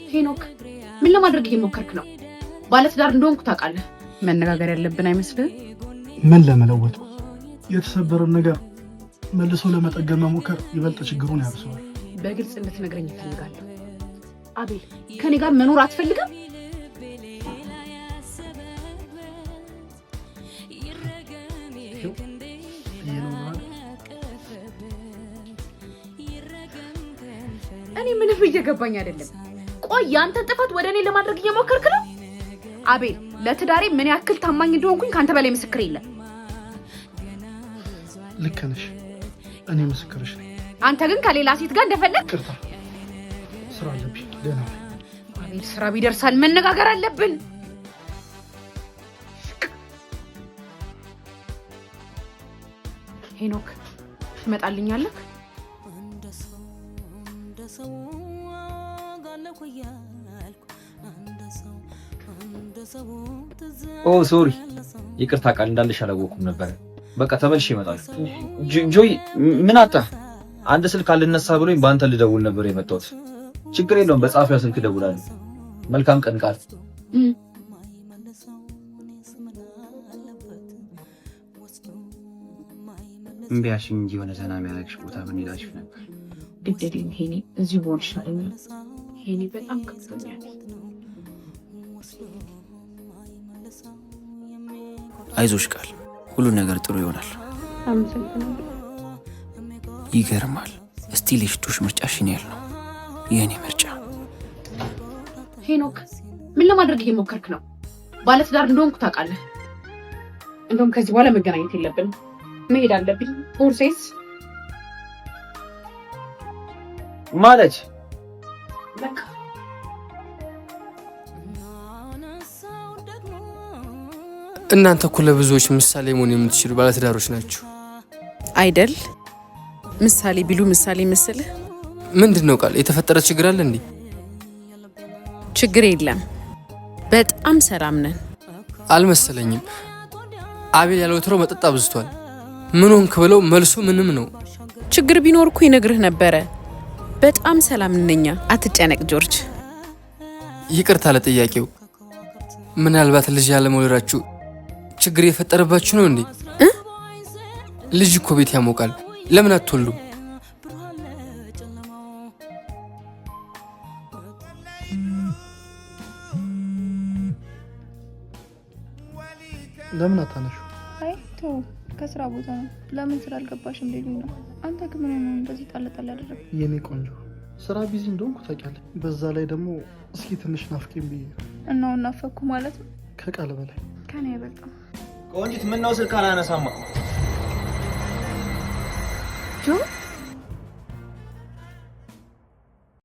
ሄኖክ ምን ለማድረግ እየሞከርክ ነው? ባለትዳር እንደሆንኩ ታውቃለህ። መነጋገር ያለብን አይመስልህም? ምን ለመለወጥ የተሰበረን ነገር መልሶ ለመጠገን መሞከር ይበልጥ ችግሩን ያብሰዋል። በግልጽ እንድትነግረኝ እፈልጋለሁ። አቤል ከኔ ጋር መኖር አትፈልግም? እኔ ምንም እየገባኝ አይደለም። ቆይ ያንተን ጥፋት ወደ እኔ ለማድረግ እየሞከርክ ነው? አቤል ለትዳሬ ምን ያክል ታማኝ እንደሆንኩኝ ካንተ በላይ ምስክር የለም። ልክ ነሽ፣ እኔ ምስክርሽ ነኝ። አንተ ግን ከሌላ ሴት ጋር እንደፈለግ ቅርታ ስራ አለብኝ። ደህና አቤል ስራ ቢደርሳል መነጋገር አለብን። ሄኖክ ትመጣልኛለህ? ኦ ሶሪ ይቅርታ ቃል እንዳለሽ አላወኩም ነበር። በቃ ተመልሼ እመጣለሁ። ጆይ ምን አጣ? አንድ ስልክ አልነሳ ብሎኝ በአንተ ልደውል ነበር የመጣሁት። ችግር የለውም በጻፊያ ስልክ እደውላለሁ። መልካም ቀን ቃል። እምቢያሽኝ እንጂ የሆነ ዘና የሚያደርግሽ ቦታ ብንሄዳችሁ ነበር። ግዴለኝ ሄኒ፣ እዚሁ ብሆን ይሻለኛል። ሄኒ በጣም ከብዶኛል። አይዞሽ ቃል፣ ሁሉ ነገር ጥሩ ይሆናል። ይገርማል። እስቲ ልሽቱሽ ምርጫሽ ነው የኔ ምርጫ። ሄኖክ ምን ለማድረግ እየሞከርክ ነው? ባለትዳር እንደሆንኩ ታውቃለህ። እንደውም ከዚህ በኋላ መገናኘት የለብንም። መሄድ አለብኝ። ኦርሴስ ማለት በቃ እናንተ እኮ ለብዙዎች ምሳሌ መሆን የምትችሉ ባለትዳሮች ናችሁ አይደል? ምሳሌ ቢሉ ምሳሌ መስልህ? ምንድነው ቃል? የተፈጠረ ችግር አለ እንዴ? ችግር የለም፣ በጣም ሰላም ነን። አልመሰለኝም። አቤል ያለው ወትሮ መጠጥ አብዝቷል። ምን ሆንክ ብለው መልሱ ምንም ነው። ችግር ቢኖር እኮ ይነግርህ ነበረ። በጣም ሰላም ነኛ፣ አትጨነቅ ጆርጅ። ይቅርታ ለጥያቄው። ምናልባት ልጅ ያለመውለዳችሁ ችግር የፈጠረባችሁ ነው እንዴ? ልጅ እኮ ቤት ያሞቃል። ለምን አትወልዱ? ለምን አታነሹ? አይ ተው፣ ከስራ ቦታ ነው። ለምን ስራ አልገባሽም እንዴ ነው? አንተ ግን ምን ነው እንደዚህ ጣለጣል ያደረገ? የኔ ቆንጆ ስራ ቢዚ እንደሆንኩ ታውቂያለሽ። በዛ ላይ ደግሞ እስኪ ትንሽ ናፍቄም ብዬ እናው ናፈኩ ማለት ነው። ከቃል በላይ ከኔ በጣም ቆንጂት ምን ነው ስልክ አላነሳማ?